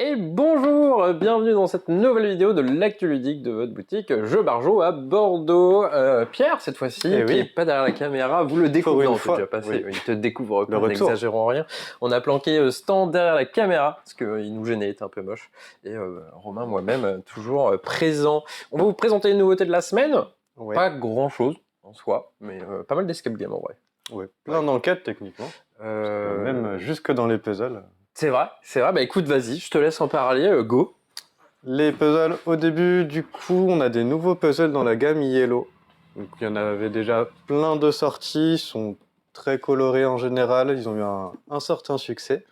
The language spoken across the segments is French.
Et bonjour, bienvenue dans cette nouvelle vidéo de l'actu ludique de votre boutique Jeux Barjo à Bordeaux. Pierre, cette fois-ci, qui est pas derrière la caméra, vous le découvrez, on s'est déjà passé, il te découvre pas, n'exagérons rien. On a planqué Stan derrière la caméra, parce qu'il nous gênait, il était un peu moche. Et Romain, moi-même, toujours présent. On va vous présenter les nouveautés de la semaine, pas grand-chose en soi, mais pas mal d'escape game en vrai. Oui, plein d'enquêtes techniquement, même jusque dans les puzzles. C'est vrai, bah écoute, vas-y, je te laisse en parler, go. Les puzzles, au début, du coup, on a des nouveaux puzzles dans la gamme Yellow. Donc il y en avait déjà plein de sorties, ils sont très colorés en général, ils ont eu un certain succès.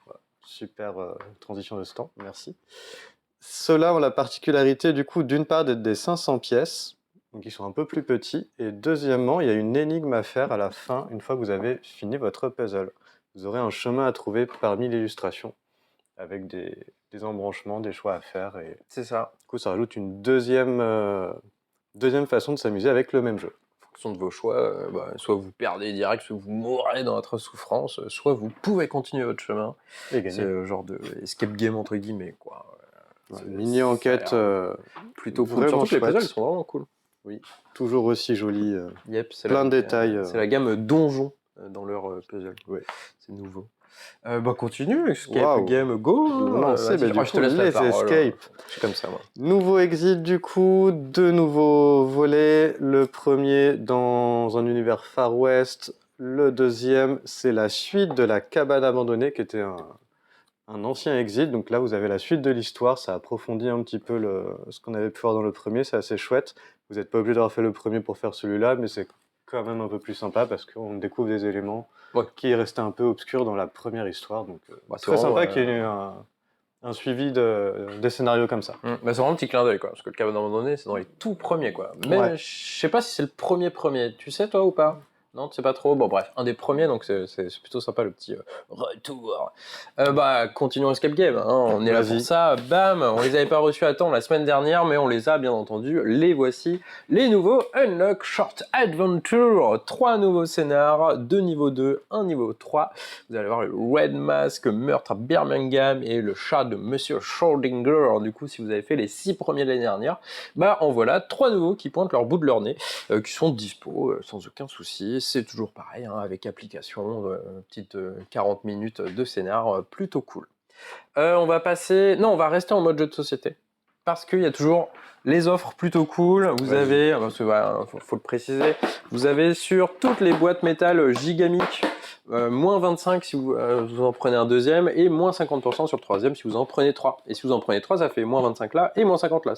Voilà. Super transition de stand, merci. Ceux-là ont la particularité du coup d'une part d'être des 500 pièces, donc ils sont un peu plus petits, et deuxièmement, il y a une énigme à faire à la fin, une fois que vous avez fini votre puzzle. Vous aurez un chemin à trouver parmi l'illustration, avec des embranchements, des choix à faire, et c'est ça. Du coup, ça rajoute une deuxième façon de s'amuser avec le même jeu. En fonction de vos choix, soit vous perdez direct, soit vous mourrez dans votre souffrance, soit vous pouvez continuer votre chemin. Et gagner. C'est le genre de escape game entre guillemets, quoi. Mini enquête plutôt cool. Surtout que les puzzles sont vraiment cool. Oui, toujours aussi joli. Yep, plein de détails. C'est la gamme donjon dans leur puzzle. Oui. C'est nouveau. Continue, escape game, go. Non, je te laisse la parole. Escape. Je suis comme ça, moi. Nouveau exit du coup, deux nouveaux volets. Le premier dans un univers Far West. Le deuxième, c'est la suite de la cabane abandonnée qui était un ancien exit. Donc là, vous avez la suite de l'histoire. Ça approfondit un petit peu ce qu'on avait pu voir dans le premier. C'est assez chouette. Vous n'êtes pas obligé d'avoir fait le premier pour faire celui-là, mais c'est quand même un peu plus sympa parce qu'on découvre des éléments qui restaient un peu obscurs dans la première histoire. Donc très sympa qu'il y ait eu un suivi des scénarios comme ça. C'est vraiment un petit clin d'œil, quoi, parce que le cabane abandonné, c'est dans les tout premiers, quoi. Mais je sais pas si c'est le premier. Tu sais, toi, ou pas? Non, tu sais pas trop. Bon, bref, un des premiers, donc c'est plutôt sympa le petit retour. Continuons Escape Game. Hein. On est là pour ça. Bam, on les avait pas reçus à temps la semaine dernière, mais on les a bien entendu. Les voici. Les nouveaux Unlock Short Adventure. 3 nouveaux scénars, 2 niveaux 2, 1 niveau 3. Vous allez voir le Red Mask, meurtre à Birmingham et le chat de Monsieur Schrödinger. Du coup, si vous avez fait les 6 premiers de l'année dernière, en voilà 3 nouveaux qui pointent leur bout de leur nez, qui sont dispo sans aucun souci. C'est toujours pareil, hein, avec application, petite 40 minutes de scénar, plutôt cool. On va rester en mode jeu de société. Parce qu'il y a toujours les offres plutôt cool. Vous avez, faut le préciser, vous avez sur toutes les boîtes métal Gigamic, moins 25 si vous en prenez un deuxième, et moins 50% sur le troisième si vous en prenez 3. Et si vous en prenez 3, ça fait moins 25 là, et moins 50 là.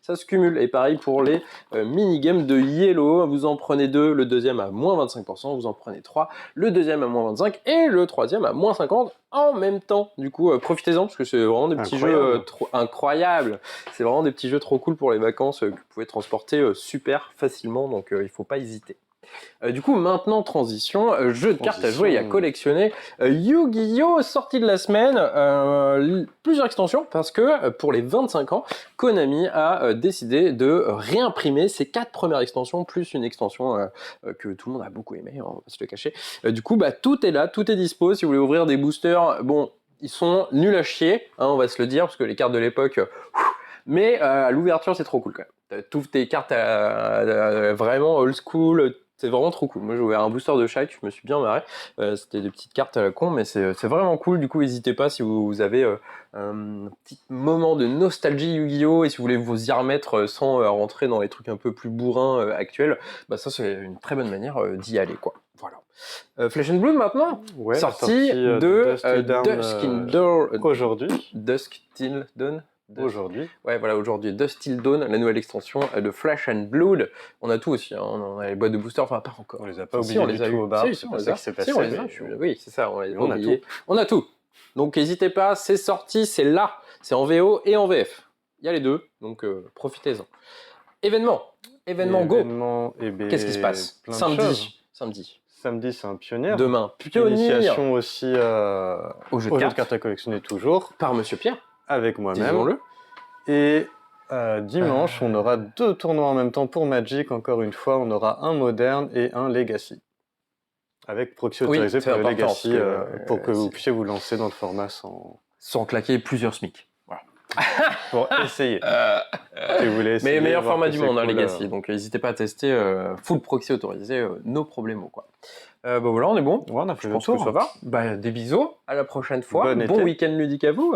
Ça se cumule. Et pareil pour les mini-games de Yellow. Vous en prenez 2, le deuxième à moins 25%, vous en prenez 3, le deuxième à moins 25 et le troisième à moins 50 en même temps. Du coup, profitez-en parce que c'est vraiment des petits jeux incroyables. C'est vraiment des petits jeux trop cool pour les vacances que vous pouvez transporter super facilement. Donc, il ne faut pas hésiter. Du coup, maintenant, transition, jeu de cartes à jouer et à collectionner. Yu-Gi-Oh! Sortie de la semaine, plusieurs extensions, parce que pour les 25 ans, Konami a décidé de réimprimer ses 4 premières extensions, plus une extension que tout le monde a beaucoup aimé, on va se le cacher. Du coup, tout est là, tout est dispo. Si vous voulez ouvrir des boosters, bon, ils sont nuls à chier, hein, on va se le dire, parce que les cartes de l'époque... mais à l'ouverture, c'est trop cool quand même. Tu ouvres tes cartes vraiment old school, c'est vraiment trop cool. Moi, j'ai ouvert un booster de chaque, je me suis bien marré. C'était des petites cartes à la con, mais c'est vraiment cool. Du coup, n'hésitez pas si vous avez un petit moment de nostalgie Yu-Gi-Oh! Et si vous voulez vous y remettre sans rentrer dans les trucs un peu plus bourrins actuels, ça, c'est une très bonne manière d'y aller, quoi. Voilà. Flesh and Blood maintenant, sortie de Dusk in Dawn. Aujourd'hui. Dusk Till Dawn. Aujourd'hui. Ouais, voilà, aujourd'hui, Dusk Till Dawn, la nouvelle extension de Flesh and Blood. On a tout aussi, hein, on a les boîtes de booster, enfin pas encore. On les a pas oubliés du tout au bar, c'est pas ça qui s'est passé. Oui, c'est ça, on les a oubliés. On a tout. Donc n'hésitez pas, c'est sorti, c'est là, c'est en VO et en VF. Il y a les deux, donc profitez-en. Événement go. Qu'est-ce qui se passe Samedi, c'est un pionnier. Demain, Initiation aussi au jeu de cartes à collectionner toujours. Par Monsieur Pierre. Avec moi-même. Disons-le. Et dimanche, on aura 2 tournois en même temps pour Magic. Encore une fois, on aura un moderne et un Legacy. Avec proxy autorisé pour le Legacy, pour que vous puissiez vous lancer dans le format sans sans claquer plusieurs SMIC. Voilà. Pour essayer. Si vous voulez essayer, Mais meilleur voir format que du c'est monde, hein, cool, Legacy. Donc n'hésitez pas à tester full proxy autorisé, no problemo quoi. Bah voilà, on est bon. Ouais, on a fait Je le pense que tour. ça va. Bah, des bisous, à la prochaine fois. Bon Bon été. week-end ludique à vous.